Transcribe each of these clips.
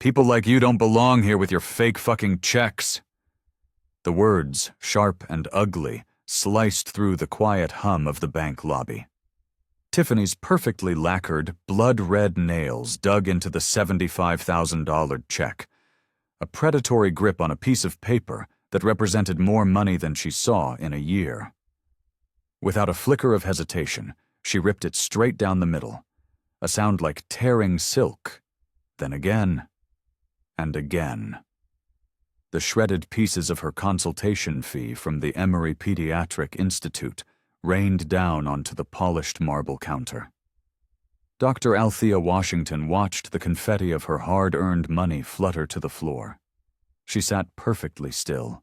People like you don't belong here with your fake fucking checks." The words, sharp and ugly, sliced through the quiet hum of the bank lobby. Tiffany's perfectly lacquered, blood-red nails dug into the $75,000 check, a predatory grip on a piece of paper that represented more money than she saw in a year. Without a flicker of hesitation, she ripped it straight down the middle, a sound like tearing silk, then again, and again. The shredded pieces of her consultation fee from the Emory Pediatric Institute rained down onto the polished marble counter. Dr. Althea Washington watched the confetti of her hard-earned money flutter to the floor. She sat perfectly still,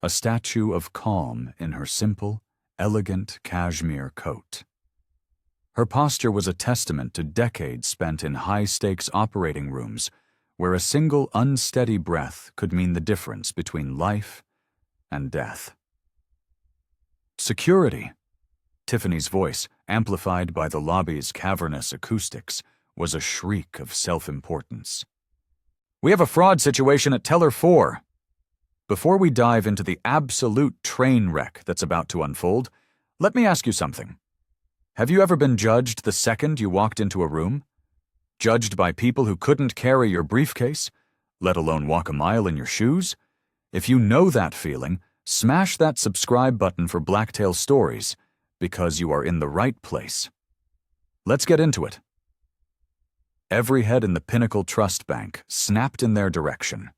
a statue of calm in her simple, elegant cashmere coat. Her posture was a testament to decades spent in high-stakes operating rooms where a single unsteady breath could mean the difference between life and death. "Security!" Tiffany's voice, amplified by the lobby's cavernous acoustics, was a shriek of self-importance. "We have a fraud situation at Teller 4. Before we dive into the absolute train wreck that's about to unfold, let me ask you something. Have you ever been judged the second you walked into a room? Judged by people who couldn't carry your briefcase, let alone walk a mile in your shoes? If you know that feeling, smash that subscribe button for Blacktail Stories, because you are in the right place. Let's get into it." Every head in the Pinnacle Trust Bank snapped in their direction.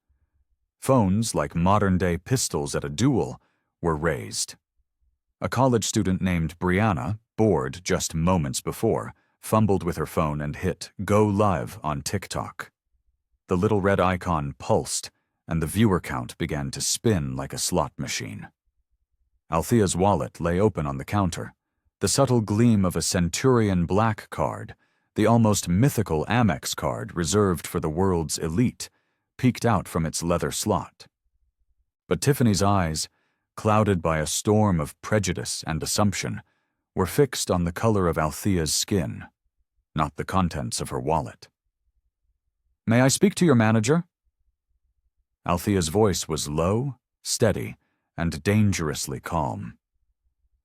Phones, like modern-day pistols at a duel, were raised. A college student named Brianna, bored just moments before, fumbled with her phone and hit Go Live on TikTok. The little red icon pulsed, and the viewer count began to spin like a slot machine. Althea's wallet lay open on the counter, the subtle gleam of a Centurion Black card, the almost mythical Amex card reserved for the world's elite, peeked out from its leather slot. But Tiffany's eyes, clouded by a storm of prejudice and assumption, were fixed on the color of Althea's skin, not the contents of her wallet. "May I speak to your manager?" Althea's voice was low, steady, and dangerously calm.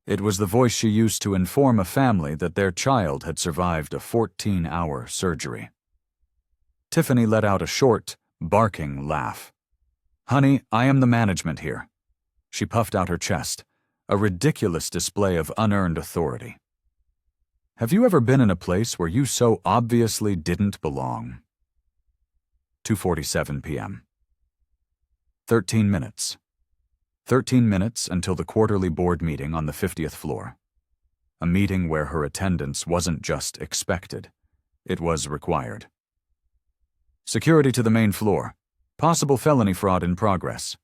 It was the voice she used to inform a family that their child had survived a 14-hour surgery. Tiffany let out a short, barking laugh. "Honey, I am the management here." She puffed out her chest, a ridiculous display of unearned authority. "Have you ever been in a place where you so obviously didn't belong?" 2:47 p.m. 13 minutes. 13 minutes until the quarterly board meeting on the 50th floor. A meeting where her attendance wasn't just expected, it was required. "Security to the main floor. Possible felony fraud in progress."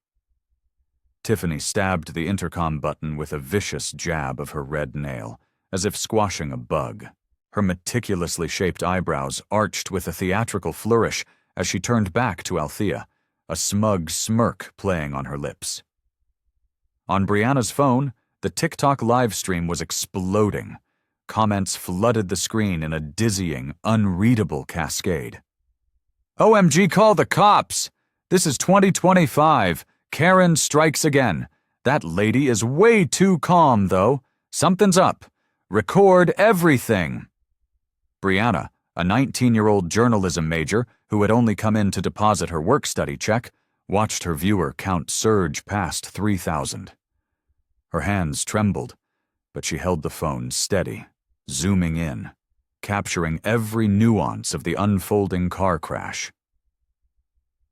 Tiffany stabbed the intercom button with a vicious jab of her red nail, as if squashing a bug. Her meticulously shaped eyebrows arched with a theatrical flourish as she turned back to Althea, a smug smirk playing on her lips. On Brianna's phone, the TikTok live stream was exploding. Comments flooded the screen in a dizzying, unreadable cascade. "OMG, call the cops! This is 2025. Karen strikes again. That lady is way too calm, though. Something's up. Record everything." Brianna, a 19-year-old journalism major who had only come in to deposit her work-study check, watched her viewer count surge past 3,000. Her hands trembled, but she held the phone steady, zooming in, capturing every nuance of the unfolding car crash.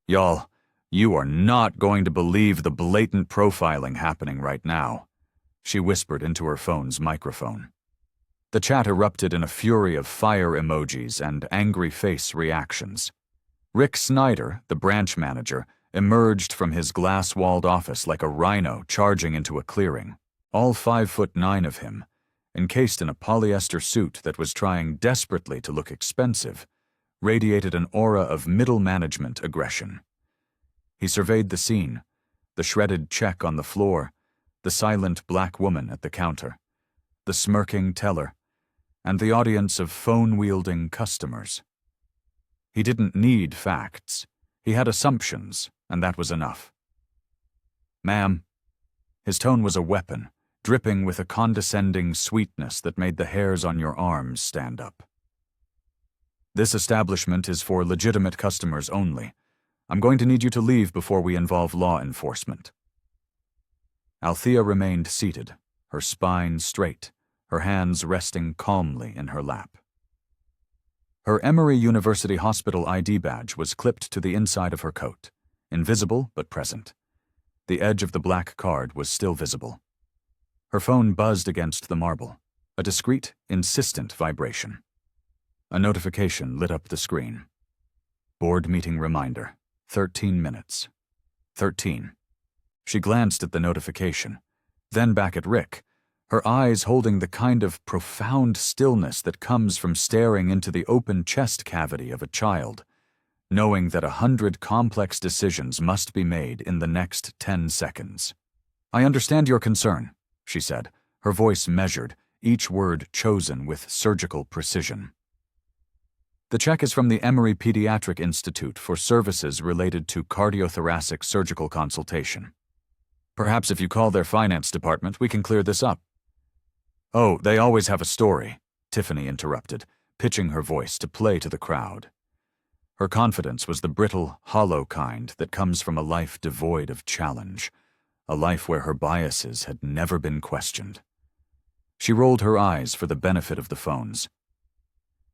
"Y'all, you are not going to believe the blatant profiling happening right now," she whispered into her phone's microphone. The chat erupted in a fury of fire emojis and angry face reactions. Rick Snyder, the branch manager, emerged from his glass-walled office like a rhino charging into a clearing, all 5'9" of him, encased in a polyester suit that was trying desperately to look expensive, radiated an aura of middle management aggression. He surveyed the scene, the shredded check on the floor, the silent black woman at the counter, the smirking teller, and the audience of phone-wielding customers. He didn't need facts. He had assumptions, and that was enough. "Ma'am." His tone was a weapon, dripping with a condescending sweetness that made the hairs on your arms stand up. "This establishment is for legitimate customers only. I'm going to need you to leave before we involve law enforcement." Althea remained seated, her spine straight, her hands resting calmly in her lap. Her Emory University Hospital ID badge was clipped to the inside of her coat, invisible but present. The edge of the black card was still visible. Her phone buzzed against the marble, a discreet, insistent vibration. A notification lit up the screen. Board meeting reminder, 13 minutes. 13. She glanced at the notification, then back at Rick, her eyes holding the kind of profound stillness that comes from staring into the open chest cavity of a child, knowing that 100 complex decisions must be made in the next 10 seconds. "I understand your concern," she said, her voice measured, each word chosen with surgical precision. "The check is from the Emory Pediatric Institute for services related to cardiothoracic surgical consultation. Perhaps if you call their finance department, we can clear this up." "Oh, they always have a story," Tiffany interrupted, pitching her voice to play to the crowd. Her confidence was the brittle, hollow kind that comes from a life devoid of challenge, a life where her biases had never been questioned. She rolled her eyes for the benefit of the phones.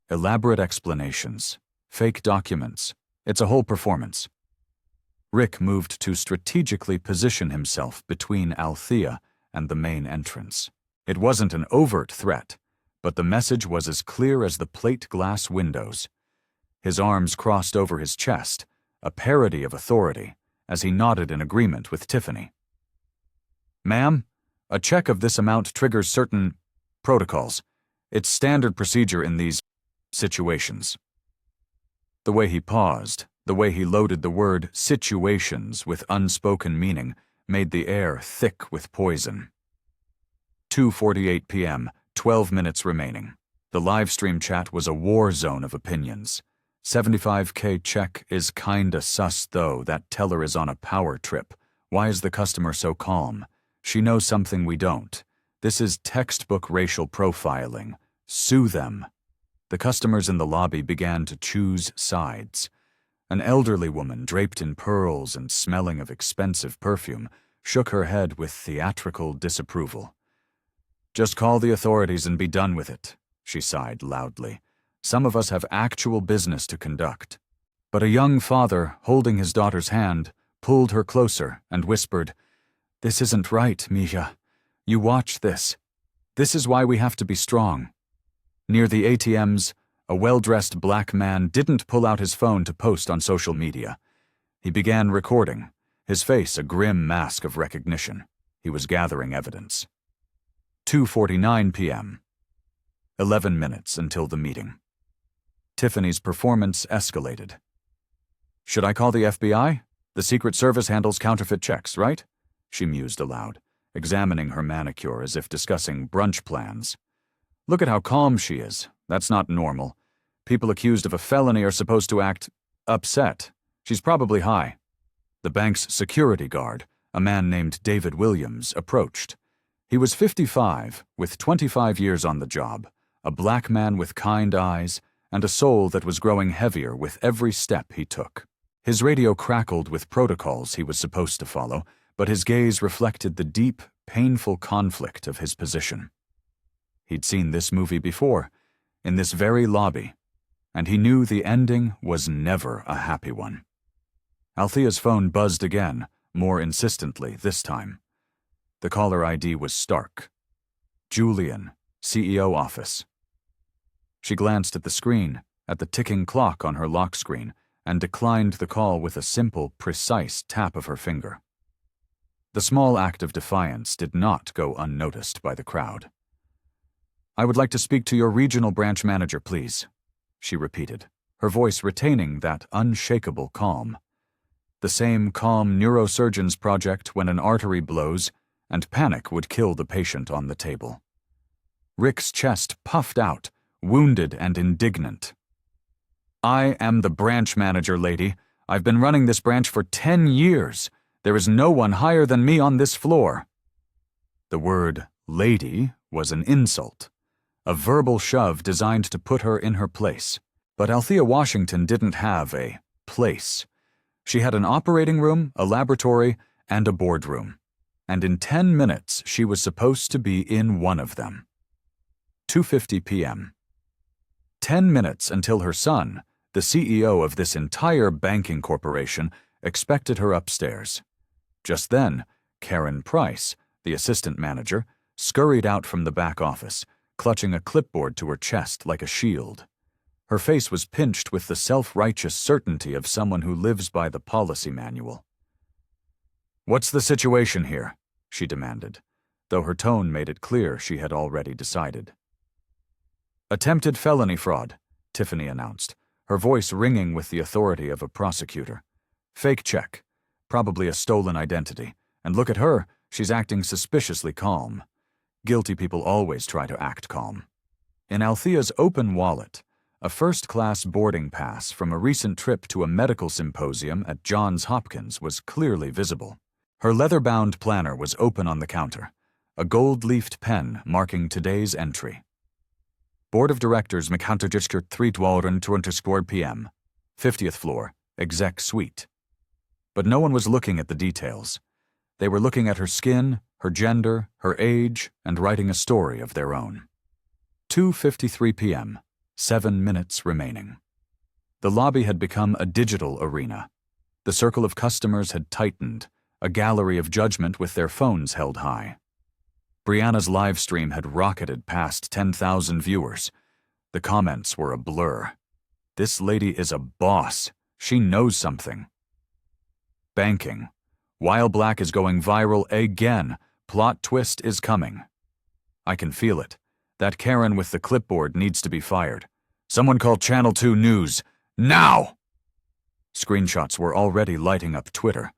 Elaborate explanations, fake documents, it's a whole performance. Rick moved to strategically position himself between Althea and the main entrance. It wasn't an overt threat, but the message was as clear as the plate glass windows. His arms crossed over his chest, a parody of authority, as he nodded in agreement with Tiffany. "Ma'am, a check of this amount triggers certain protocols. It's standard procedure in these situations." The way he paused, the way he loaded the word situations with unspoken meaning, made the air thick with poison. 2:48 p.m., 12 minutes remaining. The live stream chat was a war zone of opinions. $75K check is kinda sus though, that teller is on a power trip. Why is the customer so calm? She knows something we don't. This is textbook racial profiling. Sue them. The customers in the lobby began to choose sides. An elderly woman draped in pearls and smelling of expensive perfume shook her head with theatrical disapproval. "Just call the authorities and be done with it," she sighed loudly. "Some of us have actual business to conduct." But a young father, holding his daughter's hand, pulled her closer and whispered, "This isn't right, Mija. You watch this. This is why we have to be strong." Near the ATMs, a well-dressed black man didn't pull out his phone to post on social media. He began recording, his face a grim mask of recognition. He was gathering evidence. 2:49 p.m. 11 minutes until the meeting. Tiffany's performance escalated. "Should I call the FBI? The Secret Service handles counterfeit checks, right?" she mused aloud, examining her manicure as if discussing brunch plans. "Look at how calm she is. That's not normal. People accused of a felony are supposed to act upset. She's probably high." The bank's security guard, a man named David Williams, approached. He was 55, with 25 years on the job, a black man with kind eyes, and a soul that was growing heavier with every step he took. His radio crackled with protocols he was supposed to follow, but his gaze reflected the deep, painful conflict of his position. He'd seen this movie before, in this very lobby, and he knew the ending was never a happy one. Althea's phone buzzed again, more insistently this time. The caller ID was Stark. Julian, CEO office. She glanced at the screen, at the ticking clock on her lock screen, and declined the call with a simple, precise tap of her finger. The small act of defiance did not go unnoticed by the crowd. "I would like to speak to your regional branch manager, please," she repeated, her voice retaining that unshakable calm. The same calm neurosurgeon's project when an artery blows and panic would kill the patient on the table. Rick's chest puffed out, wounded and indignant. "I am the branch manager, lady. I've been running this branch for 10 years. There is no one higher than me on this floor." The word lady was an insult, a verbal shove designed to put her in her place. But Althea Washington didn't have a place. She had an operating room, a laboratory, and a boardroom. And in 10 minutes, she was supposed to be in one of them. 2:50 p.m. 10 minutes until her son, the CEO of this entire banking corporation, expected her upstairs. Just then, Karen Price, the assistant manager, scurried out from the back office, clutching a clipboard to her chest like a shield. Her face was pinched with the self-righteous certainty of someone who lives by the policy manual. "What's the situation here?" she demanded, though her tone made it clear she had already decided. "Attempted felony fraud," Tiffany announced, her voice ringing with the authority of a prosecutor. "Fake check, probably a stolen identity, and look at her, she's acting suspiciously calm. Guilty people always try to act calm." In Althea's open wallet, a first-class boarding pass from a recent trip to a medical symposium at Johns Hopkins was clearly visible. Her leather-bound planner was open on the counter, a gold-leafed pen marking today's entry. Board of Directors, McHunter 3 p.m., 50th floor, exec suite. But no one was looking at the details. They were looking at her skin, her gender, her age, and writing a story of their own. 2:53 p.m., 7 minutes remaining. The lobby had become a digital arena. The circle of customers had tightened, a gallery of judgment with their phones held high. Brianna's live stream had rocketed past 10,000 viewers. The comments were a blur. "This lady is a boss. She knows something." Banking. "While Black is going viral again. Plot twist is coming." "I can feel it. That Karen with the clipboard needs to be fired. Someone call Channel 2 News. Now!" Screenshots were already lighting up Twitter.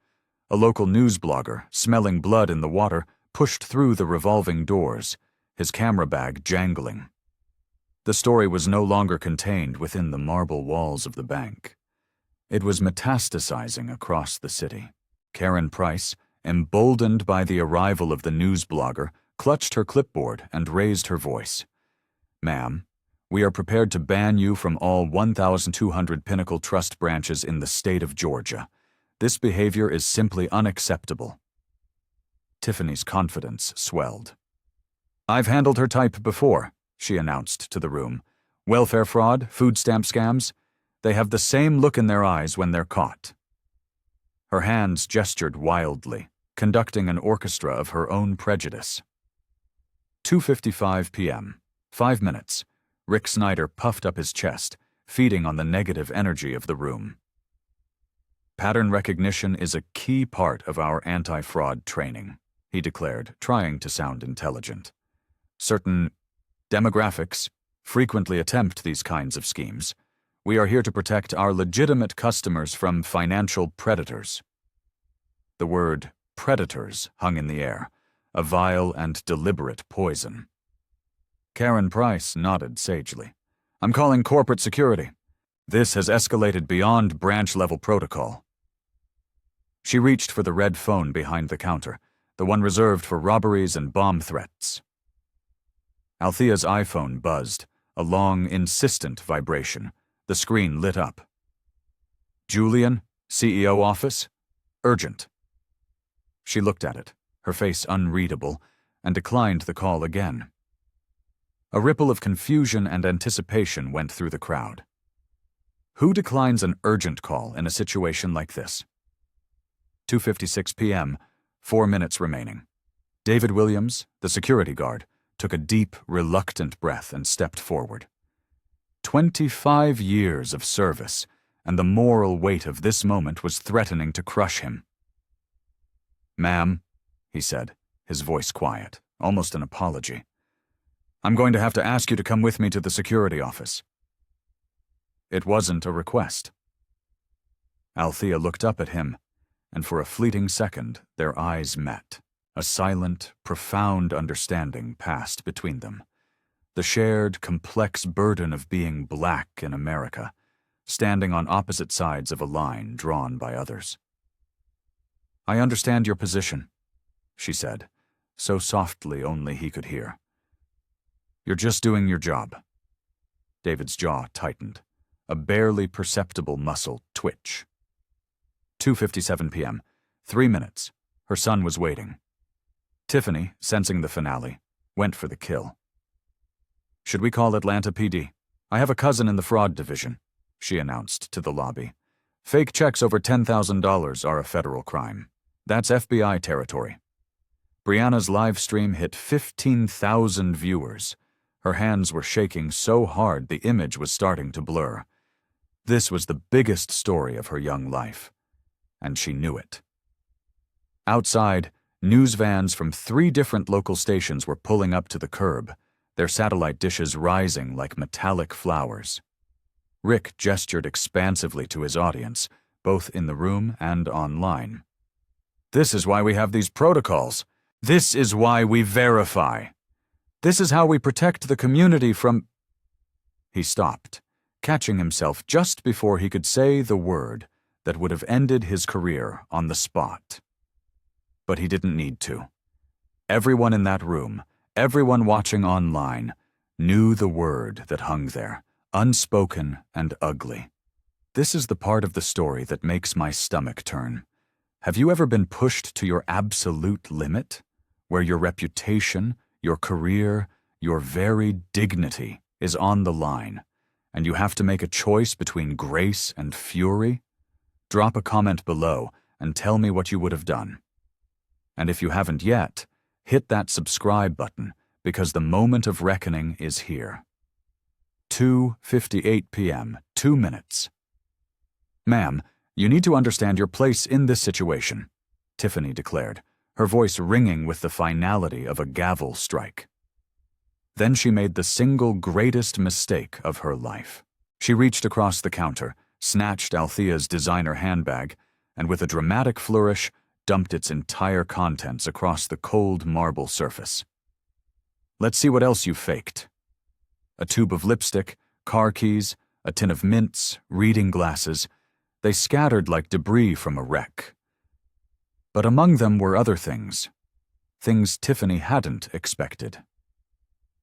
A local news blogger, smelling blood in the water, pushed through the revolving doors, his camera bag jangling. The story was no longer contained within the marble walls of the bank. It was metastasizing across the city. Karen Price, emboldened by the arrival of the news blogger, clutched her clipboard and raised her voice. "Ma'am, we are prepared to ban you from all 1,200 Pinnacle Trust branches in the state of Georgia. This behavior is simply unacceptable." Tiffany's confidence swelled. "I've handled her type before," she announced to the room. "Welfare fraud, food stamp scams. They have the same look in their eyes when they're caught." Her hands gestured wildly, conducting an orchestra of her own prejudice. 2:55 p.m., 5 minutes. Rick Snyder puffed up his chest, feeding on the negative energy of the room. "Pattern recognition is a key part of our anti-fraud training," he declared, trying to sound intelligent. "Certain demographics frequently attempt these kinds of schemes. We are here to protect our legitimate customers from financial predators." The word predators hung in the air, a vile and deliberate poison. Karen Price nodded sagely. "I'm calling corporate security. This has escalated beyond branch-level protocol." She reached for the red phone behind the counter, the one reserved for robberies and bomb threats. Althea's iPhone buzzed, a long, insistent vibration. The screen lit up. "Julian, CEO office? Urgent." She looked at it, her face unreadable, and declined the call again. A ripple of confusion and anticipation went through the crowd. Who declines an urgent call in a situation like this? 2:56 p.m., 4 minutes remaining. David Williams, the security guard, took a deep, reluctant breath and stepped forward. 25 years of service, and the moral weight of this moment was threatening to crush him. "Ma'am," he said, his voice quiet, almost an apology. "I'm going to have to ask you to come with me to the security office." It wasn't a request. Althea looked up at him, and for a fleeting second their eyes met. A silent, profound understanding passed between them. The shared, complex burden of being black in America, standing on opposite sides of a line drawn by others. "I understand your position," she said, so softly only he could hear. "You're just doing your job." David's jaw tightened, a barely perceptible muscle twitch. 2:57 p.m., 3 minutes. Her son was waiting. Tiffany, sensing the finale, went for the kill. "Should we call Atlanta PD? I have a cousin in the fraud division," she announced to the lobby. "Fake checks over $10,000 are a federal crime. That's FBI territory." Brianna's live stream hit 15,000 viewers. Her hands were shaking so hard the image was starting to blur. This was the biggest story of her young life, and she knew it. Outside, news vans from 3 different local stations were pulling up to the curb, their satellite dishes rising like metallic flowers. Rick gestured expansively to his audience, both in the room and online. "This is why we have these protocols. This is why we verify. This is how we protect the community from—" He stopped, catching himself just before he could say the word that would have ended his career on the spot. But he didn't need to. Everyone in that room, everyone watching online, knew the word that hung there, unspoken and ugly. This is the part of the story that makes my stomach turn. Have you ever been pushed to your absolute limit, where your reputation, your career, your very dignity is on the line, and you have to make a choice between grace and fury? Drop a comment below and tell me what you would have done. And if you haven't yet, hit that subscribe button, because the moment of reckoning is here. 2:58 p.m., 2 minutes. "Ma'am, you need to understand your place in this situation," Tiffany declared, her voice ringing with the finality of a gavel strike. Then she made the single greatest mistake of her life. She reached across the counter, snatched Althea's designer handbag, and with a dramatic flourish, dumped its entire contents across the cold marble surface. "Let's see what else you faked." A tube of lipstick, car keys, a tin of mints, reading glasses, they scattered like debris from a wreck. But among them were other things Tiffany hadn't expected.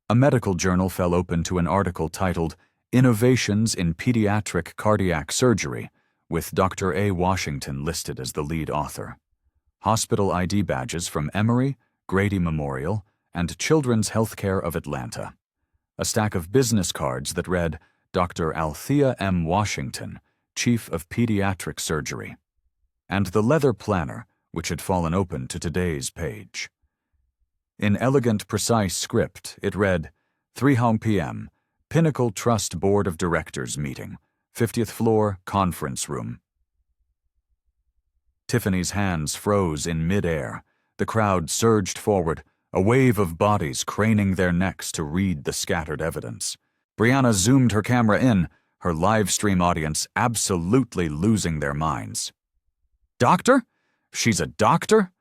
A medical journal fell open to an article titled "Innovations in Pediatric Cardiac Surgery," with Dr. A. Washington listed as the lead author. Hospital ID badges from Emory, Grady Memorial, and Children's Healthcare of Atlanta. A stack of business cards that read, "Dr. Althea M. Washington, Chief of Pediatric Surgery," and the leather planner, which had fallen open to today's page. In elegant, precise script, it read, 3 p.m., Pinnacle Trust Board of Directors meeting, 50th floor, conference room. Tiffany's hands froze in mid-air. The crowd surged forward, a wave of bodies craning their necks to read the scattered evidence. Brianna zoomed her camera in, her live stream audience absolutely losing their minds. "Doctor? She's a doctor?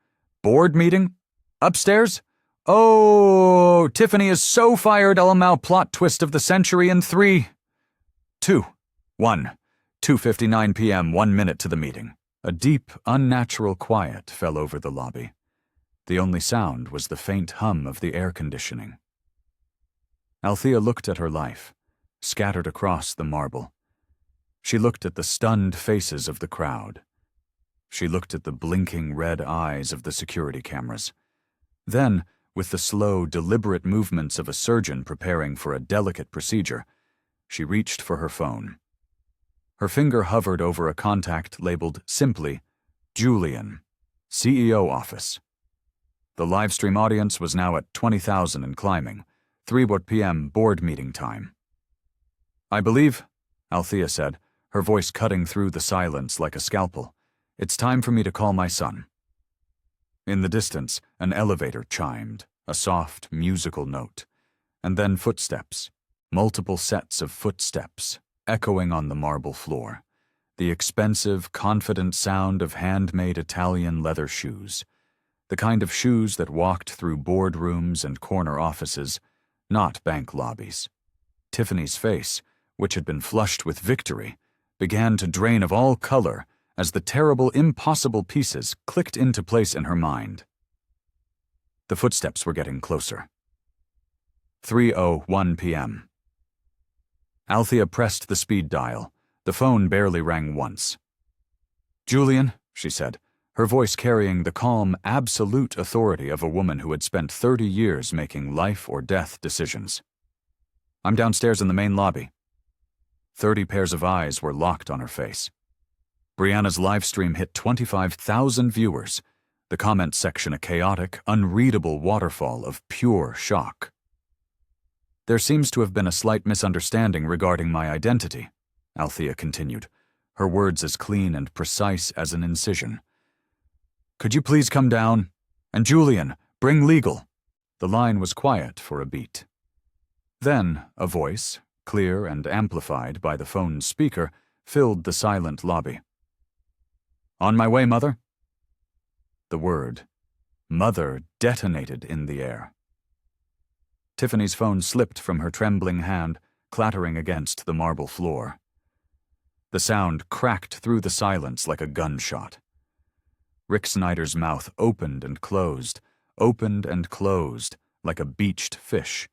Board meeting? Upstairs? Oh, Tiffany is so fired, Elmau plot twist of the century in 3, 2, 1, 2:59 p.m., 1 minute to the meeting. A deep, unnatural quiet fell over the lobby. The only sound was the faint hum of the air conditioning. Althea looked at her life, scattered across the marble. She looked at the stunned faces of the crowd. She looked at the blinking red eyes of the security cameras. Then, with the slow, deliberate movements of a surgeon preparing for a delicate procedure, she reached for her phone. Her finger hovered over a contact labeled simply, Julian, CEO office. The livestream audience was now at 20,000 and climbing, 3 p.m. board meeting time. "I believe," Althea said, her voice cutting through the silence like a scalpel, "it's time for me to call my son." In the distance, an elevator chimed, a soft, musical note, and then footsteps, multiple sets of footsteps, echoing on the marble floor, the expensive, confident sound of handmade Italian leather shoes, the kind of shoes that walked through boardrooms and corner offices, not bank lobbies. Tiffany's face, which had been flushed with victory, began to drain of all color as the terrible, impossible pieces clicked into place in her mind. The footsteps were getting closer. 3:01 p.m. Althea pressed the speed dial. The phone barely rang once. "Julian," she said, her voice carrying the calm, absolute authority of a woman who had spent 30 years making life-or-death decisions. "I'm downstairs in the main lobby." 30 pairs of eyes were locked on her face. Brianna's livestream hit 25,000 viewers, the comment section a chaotic, unreadable waterfall of pure shock. "There seems to have been a slight misunderstanding regarding my identity," Althea continued, her words as clean and precise as an incision. "Could you please come down? And Julian, bring legal." The line was quiet for a beat. Then a voice, clear and amplified by the phone's speaker, filled the silent lobby. "On my way, Mother." The word, Mother, detonated in the air. Tiffany's phone slipped from her trembling hand, clattering against the marble floor. The sound cracked through the silence like a gunshot. Rick Snyder's mouth opened and closed, like a beached fish.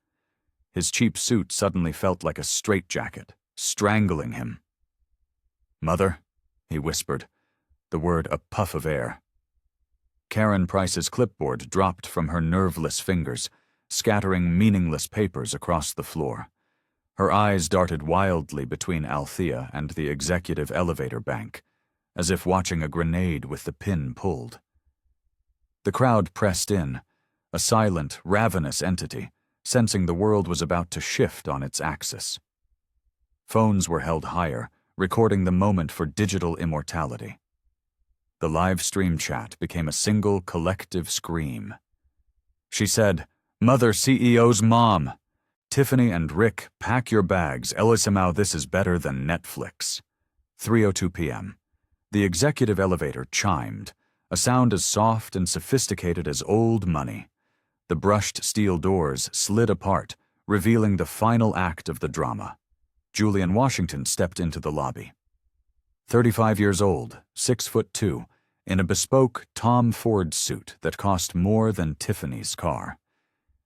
His cheap suit suddenly felt like a straitjacket, strangling him. "Mother," he whispered, the word a puff of air. Karen Price's clipboard dropped from her nerveless fingers, scattering meaningless papers across the floor. Her eyes darted wildly between Althea and the executive elevator bank, as if watching a grenade with the pin pulled. The crowd pressed in, a silent, ravenous entity, sensing the world was about to shift on its axis. Phones were held higher, recording the moment for digital immortality. The live stream chat became a single collective scream. She said, "Mother CEO's mom. Tiffany and Rick, pack your bags. Somehow this is better than Netflix." 3:02 p.m. The executive elevator chimed, a sound as soft and sophisticated as old money. The brushed steel doors slid apart, revealing the final act of the drama. Julian Washington stepped into the lobby. 35 years old, 6'2", in a bespoke Tom Ford suit that cost more than Tiffany's car.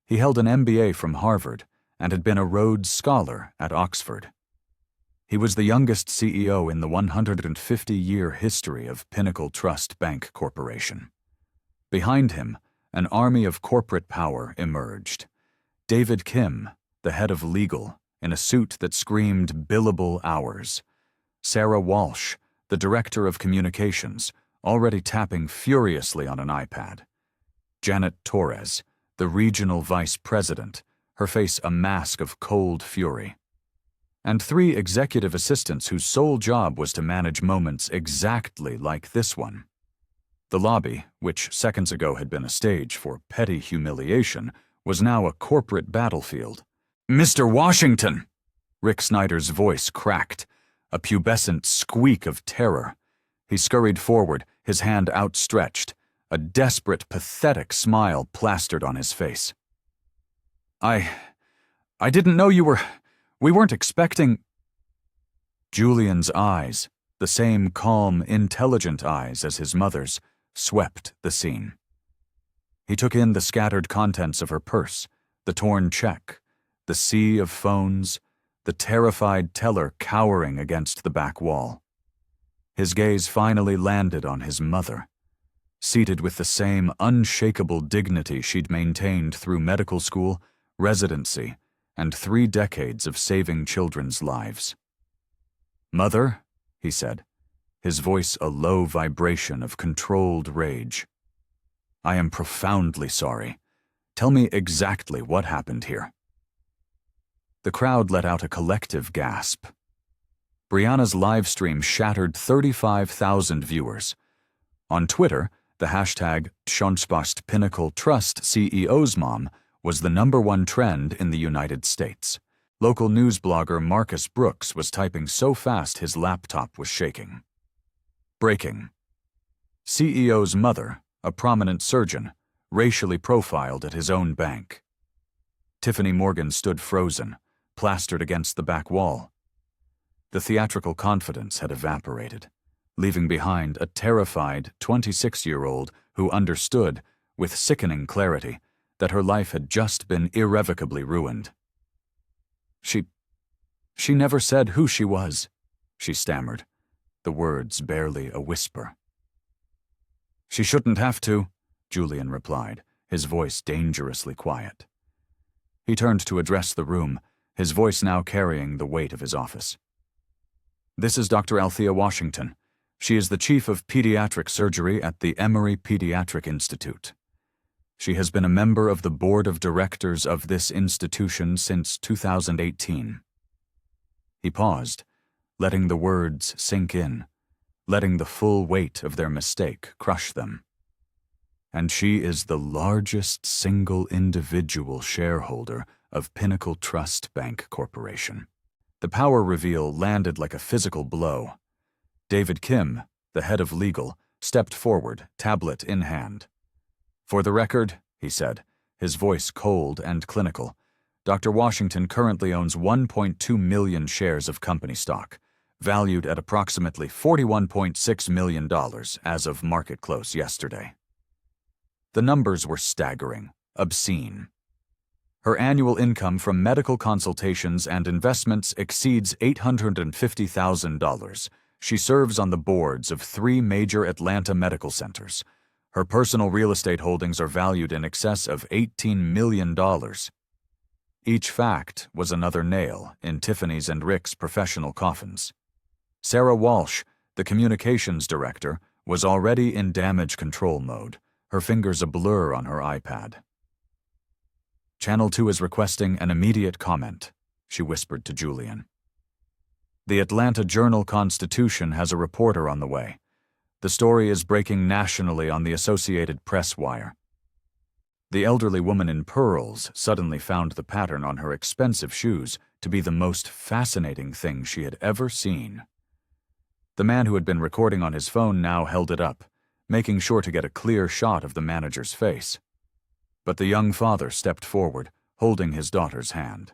He held an MBA from Harvard and had been a Rhodes Scholar at Oxford. He was the youngest CEO in the 150-year history of Pinnacle Trust Bank Corporation. Behind him, an army of corporate power emerged. David Kim, the head of legal, in a suit that screamed billable hours. Sarah Walsh, the director of communications, already tapping furiously on an iPad. Janet Torres, the regional vice president, her face a mask of cold fury. And 3 executive assistants whose sole job was to manage moments exactly like this one. The lobby, which seconds ago had been a stage for petty humiliation, was now a corporate battlefield. "Mr. Washington!" Rick Snyder's voice cracked, a pubescent squeak of terror. He scurried forward, his hand outstretched, a desperate, pathetic smile plastered on his face. I didn't know you were... We weren't expecting..." Julian's eyes, the same calm, intelligent eyes as his mother's, swept the scene. He took in the scattered contents of her purse, the torn check, the sea of phones, the terrified teller cowering against the back wall. His gaze finally landed on his mother, seated with the same unshakable dignity she'd maintained through medical school, residency, and 3 decades of saving children's lives. "Mother," he said, his voice a low vibration of controlled rage. "I am profoundly sorry. Tell me exactly what happened here." The crowd let out a collective gasp. Brianna's live stream shattered 35,000 viewers. On Twitter, the hashtag #Schonspast Pinnacle Trust CEO's mom was the #1 trend in the United States. Local news blogger Marcus Brooks was typing so fast his laptop was shaking. Breaking. CEO's mother, a prominent surgeon, racially profiled at his own bank. Tiffany Morgan stood frozen, plastered against the back wall. The theatrical confidence had evaporated, leaving behind a terrified 26-year-old who understood, with sickening clarity, that her life had just been irrevocably ruined. She never said who she was, she stammered, the words barely a whisper. She shouldn't have to, Julian replied, his voice dangerously quiet. He turned to address the room, his voice now carrying the weight of his office. This is Dr. Althea Washington. She is the chief of pediatric surgery at the Emory Pediatric Institute. She has been a member of the board of directors of this institution since 2018. He paused, letting the words sink in, letting the full weight of their mistake crush them. And she is the largest single individual shareholder of Pinnacle Trust Bank Corporation. The power reveal landed like a physical blow. David Kim, the head of legal, stepped forward, tablet in hand. For the record, he said, his voice cold and clinical, Dr. Washington currently owns 1.2 million shares of company stock, valued at approximately $41.6 million as of market close yesterday. The numbers were staggering, obscene. Her annual income from medical consultations and investments exceeds $850,000. She serves on the boards of 3 major Atlanta medical centers. Her personal real estate holdings are valued in excess of $18 million. Each fact was another nail in Tiffany's and Rick's professional coffins. Sarah Walsh, the communications director, was already in damage control mode, her fingers a blur on her iPad. Channel 2 is requesting an immediate comment, she whispered to Julian. The Atlanta Journal-Constitution has a reporter on the way. The story is breaking nationally on the Associated Press wire. The elderly woman in pearls suddenly found the pattern on her expensive shoes to be the most fascinating thing she had ever seen. The man who had been recording on his phone now held it up, making sure to get a clear shot of the manager's face. But the young father stepped forward, holding his daughter's hand.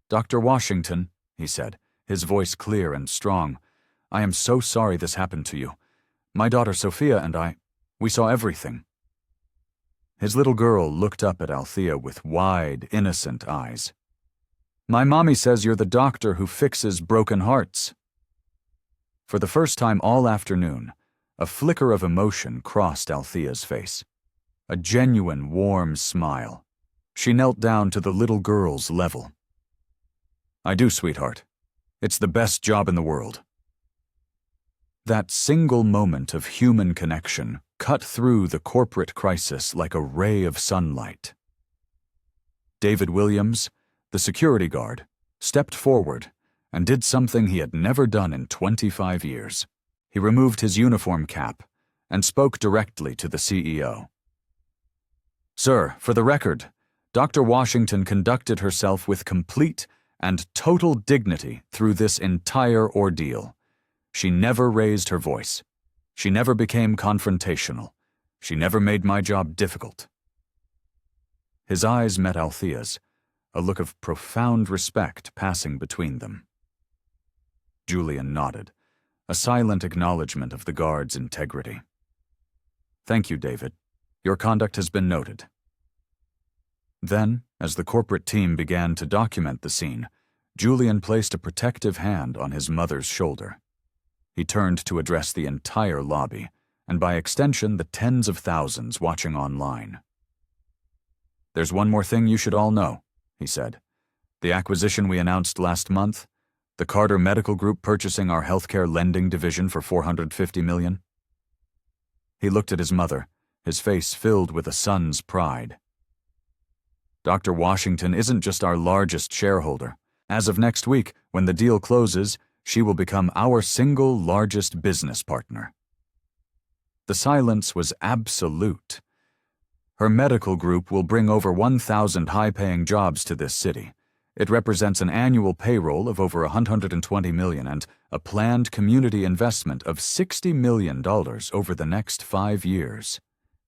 Dr. Washington, he said, his voice clear and strong, I am so sorry this happened to you. My daughter Sophia and we saw everything. His little girl looked up at Althea with wide, innocent eyes. My mommy says you're the doctor who fixes broken hearts. For the first time all afternoon, a flicker of emotion crossed Althea's face. A genuine, warm smile. She knelt down to the little girl's level. I do, sweetheart. It's the best job in the world. That single moment of human connection cut through the corporate crisis like a ray of sunlight. David Williams, the security guard, stepped forward and did something he had never done in 25 years. He removed his uniform cap and spoke directly to the CEO. Sir, for the record, Dr. Washington conducted herself with complete and total dignity through this entire ordeal. She never raised her voice. She never became confrontational. She never made my job difficult. His eyes met Althea's, a look of profound respect passing between them. Julian nodded, a silent acknowledgement of the guard's integrity. Thank you, David. Your conduct has been noted. Then, as the corporate team began to document the scene, Julian placed a protective hand on his mother's shoulder. He turned to address the entire lobby, and by extension the tens of thousands watching online. There's one more thing you should all know, he said. The acquisition we announced last month, the Carter Medical Group purchasing our healthcare lending division for $450 million. He looked at his mother, his face filled with a son's pride. Dr. Washington isn't just our largest shareholder. As of next week, when the deal closes, she will become our single largest business partner. The silence was absolute. Her medical group will bring over 1,000 high-paying jobs to this city. It represents an annual payroll of over $120 million and a planned community investment of $60 million over the next 5 years.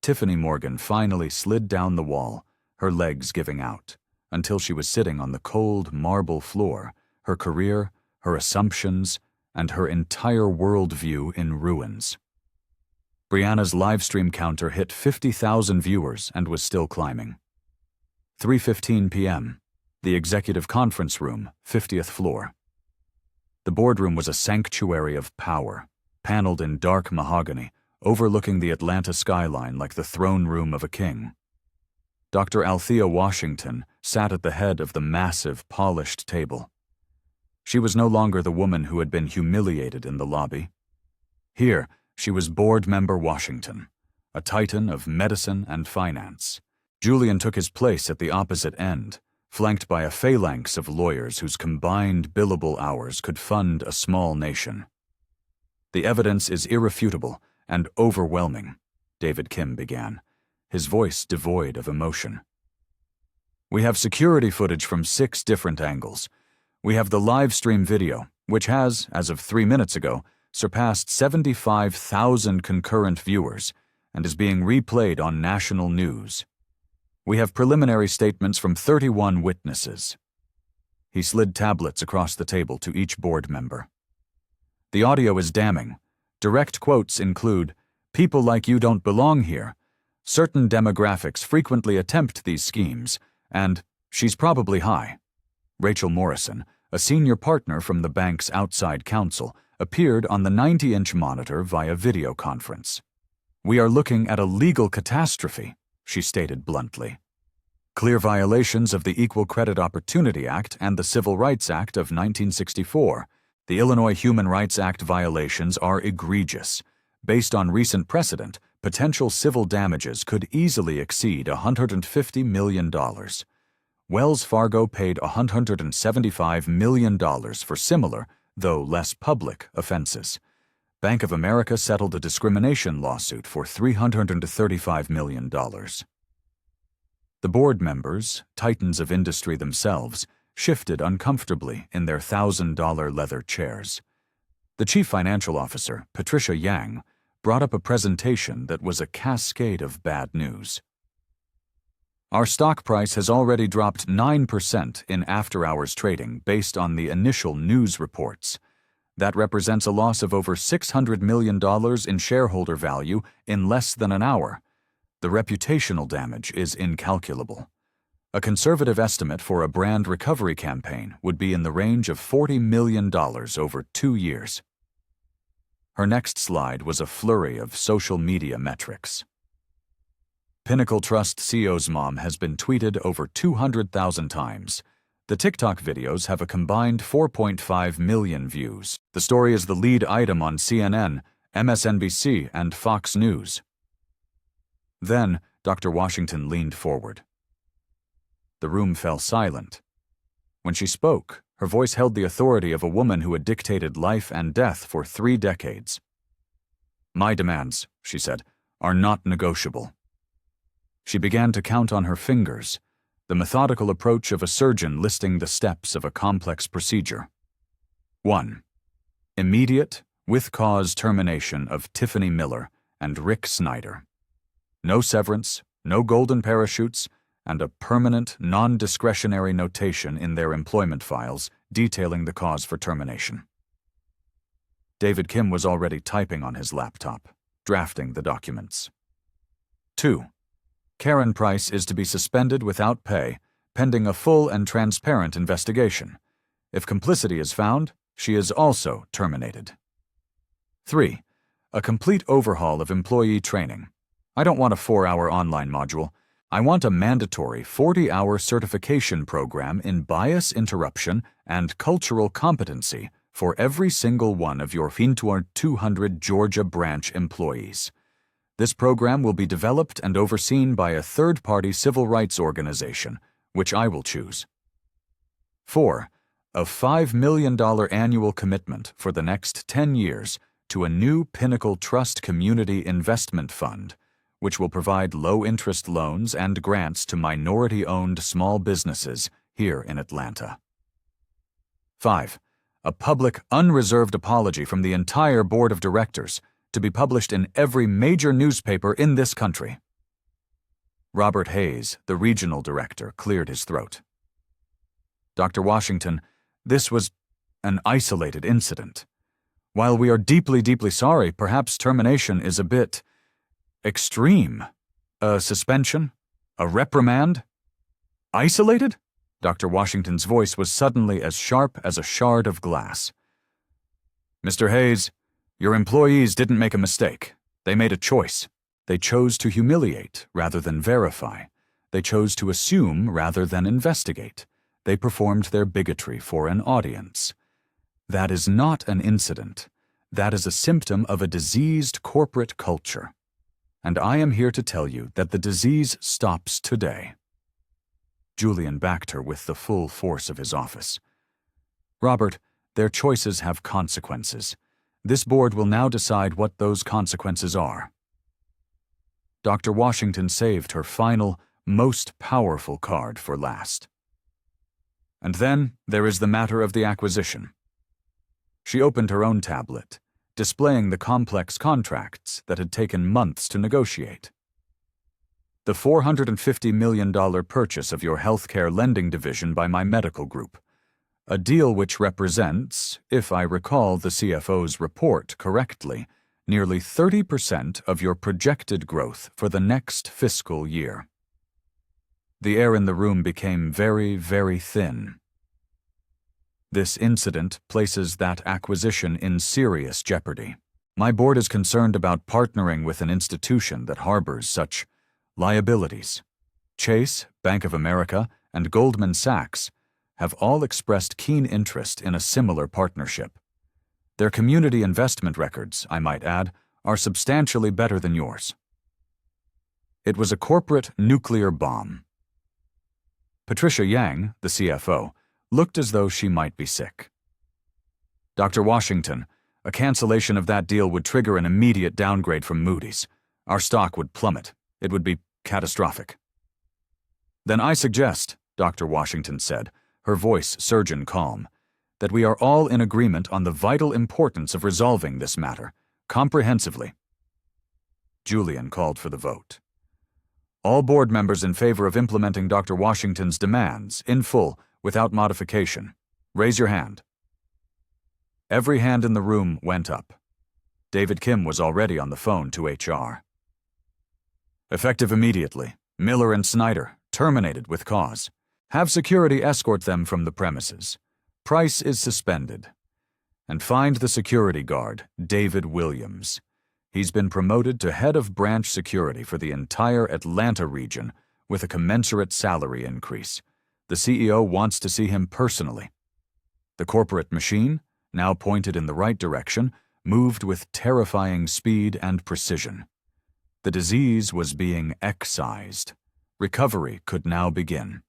Tiffany Morgan finally slid down the wall, her legs giving out, until she was sitting on the cold marble floor, her career, her assumptions, and her entire worldview in ruins. Brianna's livestream counter hit 50,000 viewers and was still climbing. 3:15 p.m., the executive conference room, 50th floor. The boardroom was a sanctuary of power, paneled in dark mahogany, overlooking the Atlanta skyline like the throne room of a king. Dr. Althea Washington sat at the head of the massive, polished table. She was no longer the woman who had been humiliated in the lobby. Here, she was Board Member Washington, a titan of medicine and finance. Julian took his place at the opposite end, flanked by a phalanx of lawyers whose combined billable hours could fund a small nation. "The evidence is irrefutable and overwhelming," David Kim began, his voice devoid of emotion. "We have security footage from 6 different angles. We have the live stream video, which has, as of 3 minutes ago, surpassed 75,000 concurrent viewers and is being replayed on national news. We have preliminary statements from 31 witnesses." He slid tablets across the table to each board member. "The audio is damning. Direct quotes include, 'People like you don't belong here. Certain demographics frequently attempt these schemes,' and 'she's probably high.'" Rachel Morrison, a senior partner from the bank's outside counsel, appeared on the 90-inch monitor via video conference. "We are looking at a legal catastrophe," she stated bluntly. "Clear violations of the Equal Credit Opportunity Act and the Civil Rights Act of 1964. The Illinois Human Rights Act violations are egregious. Based on recent precedent, potential civil damages could easily exceed $150 million. Wells Fargo paid $175 million for similar, though less public, offenses. Bank of America settled a discrimination lawsuit for $335 million. The board members, titans of industry themselves, shifted uncomfortably in their $1,000 leather chairs. The chief financial officer, Patricia Yang, brought up a presentation that was a cascade of bad news. "Our stock price has already dropped 9% in after-hours trading based on the initial news reports. That represents a loss of over $600 million in shareholder value in less than an hour. The reputational damage is incalculable. A conservative estimate for a brand recovery campaign would be in the range of $40 million over 2 years." Her next slide was a flurry of social media metrics. Pinnacle Trust CEO's mom has been tweeted over 200,000 times. The TikTok videos have a combined 4.5 million views. The story is the lead item on CNN, MSNBC, and Fox News. Then, Dr. Washington leaned forward. The room fell silent. When she spoke, her voice held the authority of a woman who had dictated life and death for 3 decades. "My demands," she said, "are not negotiable." She began to count on her fingers, the methodical approach of a surgeon listing the steps of a complex procedure. 1. Immediate, with-cause termination of Tiffany Miller and Rick Snyder. No severance, no golden parachutes, and a permanent, non-discretionary notation in their employment files detailing the cause for termination. David Kim was already typing on his laptop, drafting the documents. 2. Karen Price is to be suspended without pay, pending a full and transparent investigation. If complicity is found, she is also terminated. 3. A complete overhaul of employee training. I don't want a 4-hour online module. I want a mandatory 40-hour certification program in bias interruption and cultural competency for every single one of your Fintuar 200 Georgia branch employees. This program will be developed and overseen by a third-party civil rights organization, which I will choose. 4. A $5 million annual commitment for the next 10 years to a new Pinnacle Trust Community Investment Fund, which will provide low-interest loans and grants to minority-owned small businesses here in Atlanta. 5. A public, unreserved apology from the entire board of directors to be published in every major newspaper in this country. Robert Hayes, the regional director, cleared his throat. Dr. Washington, this was... an isolated incident. While we are deeply, deeply sorry, perhaps termination is a bit extreme. A suspension? A reprimand? Isolated? Dr. Washington's voice was suddenly as sharp as a shard of glass. Mr. Hayes, your employees didn't make a mistake. They made a choice. They chose to humiliate rather than verify. They chose to assume rather than investigate. They performed their bigotry for an audience. That is not an incident. That is a symptom of a diseased corporate culture. And I am here to tell you that the disease stops today. Julian backed her with the full force of his office. Robert, their choices have consequences. This board will now decide what those consequences are. Dr. Washington saved her final, most powerful card for last. And then there is the matter of the acquisition. She opened her own tablet, displaying the complex contracts that had taken months to negotiate. The $450 million purchase of your healthcare lending division by my medical group, a deal which represents, if I recall the CFO's report correctly, nearly 30% of your projected growth for the next fiscal year. The air in the room became very, very thin. This incident places that acquisition in serious jeopardy. My board is concerned about partnering with an institution that harbors such liabilities. Chase, Bank of America, and Goldman Sachs have all expressed keen interest in a similar partnership. Their community investment records, I might add, are substantially better than yours. It was a corporate nuclear bomb. Patricia Yang, the CFO, looked as though she might be sick. Dr. Washington, a cancellation of that deal would trigger an immediate downgrade from Moody's. Our stock would plummet. It would be catastrophic. Then I suggest, Dr. Washington said, her voice surgeon calm, that we are all in agreement on the vital importance of resolving this matter, comprehensively. Julian called for the vote. All board members in favor of implementing Dr. Washington's demands, in full, without modification. Raise your hand. Every hand in the room went up. David Kim was already on the phone to HR. Effective immediately, Miller and Snyder, terminated with cause. Have security escort them from the premises. Price is suspended. And find the security guard, David Williams. He's been promoted to head of branch security for the entire Atlanta region with a commensurate salary increase. The CEO wants to see him personally. The corporate machine, now pointed in the right direction, moved with terrifying speed and precision. The disease was being excised. Recovery could now begin.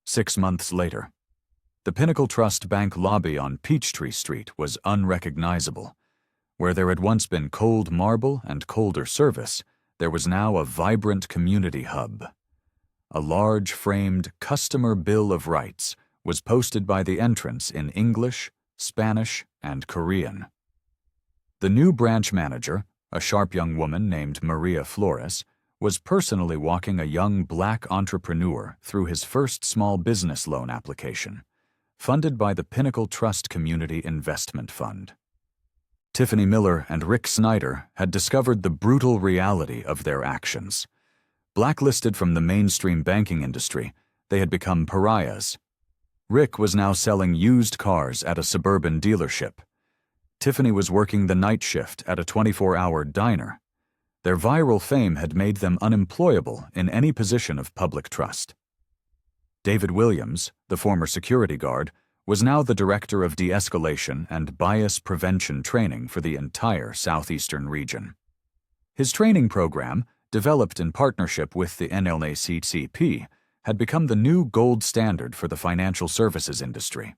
6 months later, the Pinnacle Trust Bank lobby on Peachtree Street was unrecognizable. Where there had once been cold marble and colder service, there was now a vibrant community hub. A large framed customer bill of rights was posted by the entrance in English, Spanish, and Korean. The new branch manager, a sharp young woman named Maria Flores, was personally walking a young black entrepreneur through his first small business loan application, funded by the Pinnacle Trust Community Investment Fund. Tiffany Miller and Rick Snyder had discovered the brutal reality of their actions. Blacklisted from the mainstream banking industry, they had become pariahs. Rick was now selling used cars at a suburban dealership. Tiffany was working the night shift at a 24-hour diner. Their viral fame had made them unemployable in any position of public trust. David Williams, the former security guard, was now the director of de-escalation and bias prevention training for the entire southeastern region. His training program, developed in partnership with the NLACCP, had become the new gold standard for the financial services industry.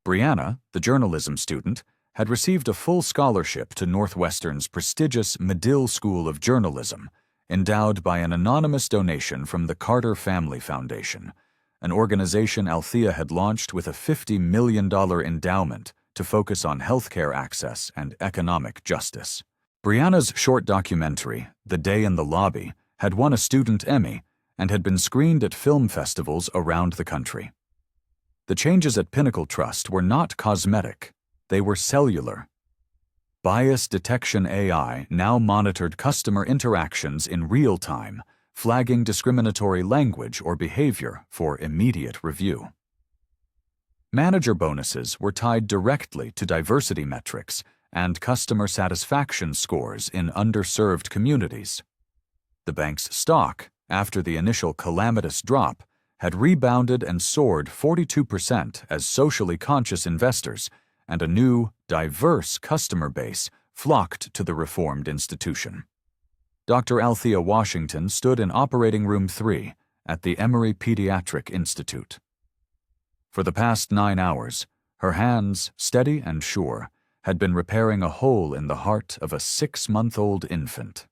Brianna, the journalism student, had received a full scholarship to Northwestern's prestigious Medill School of Journalism, endowed by an anonymous donation from the Carter Family Foundation, an organization Althea had launched with a $50 million endowment to focus on healthcare access and economic justice. Brianna's short documentary, The Day in the Lobby, had won a Student Emmy and had been screened at film festivals around the country. The changes at Pinnacle Trust were not cosmetic, they were cellular. Bias detection AI now monitored customer interactions in real time, flagging discriminatory language or behavior for immediate review. Manager bonuses were tied directly to diversity metrics and customer satisfaction scores in underserved communities. The bank's stock, after the initial calamitous drop, had rebounded and soared 42% as socially conscious investors and a new, diverse customer base flocked to the reformed institution. Dr. Althea Washington stood in Operating Room 3 at the Emory Pediatric Institute. For the past 9 hours, her hands, steady and sure, had been repairing a hole in the heart of a 6-month-old infant.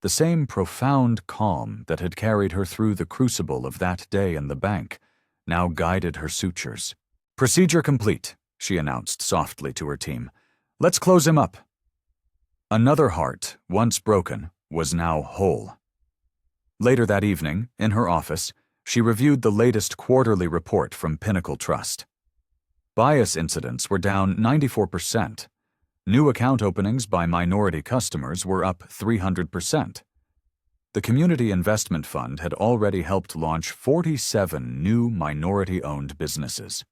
The same profound calm that had carried her through the crucible of that day in the bank now guided her sutures. "Procedure complete," she announced softly to her team. "Let's close him up." Another heart, once broken, was now whole. Later that evening, in her office, she reviewed the latest quarterly report from Pinnacle Trust. Bias incidents were down 94%. New account openings by minority customers were up 300%. The Community Investment Fund had already helped launch 47 new minority-owned businesses.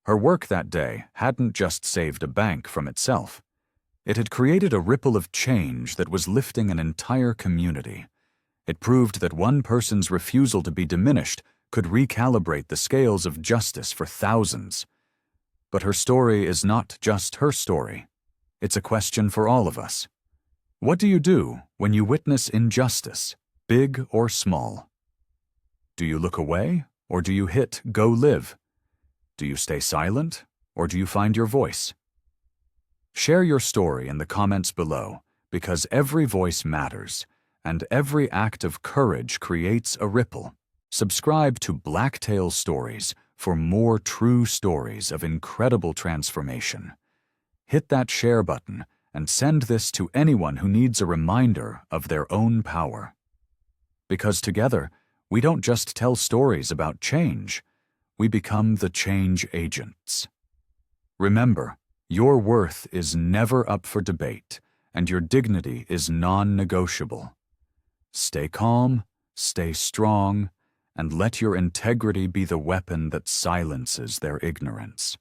Her work that day hadn't just saved a bank from itself. It had created a ripple of change that was lifting an entire community. It proved that one person's refusal to be diminished could recalibrate the scales of justice for thousands. But her story is not just her story. It's a question for all of us. What do you do when you witness injustice, big or small? Do you look away, or do you hit "Go live"? Do you stay silent, or do you find your voice? Share your story in the comments below, because every voice matters, and every act of courage creates a ripple. Subscribe to Blacktail Stories for more true stories of incredible transformation. Hit that share button and send this to anyone who needs a reminder of their own power. Because together, we don't just tell stories about change, we become the change agents. Remember, your worth is never up for debate, and your dignity is non-negotiable. Stay calm, stay strong, and let your integrity be the weapon that silences their ignorance.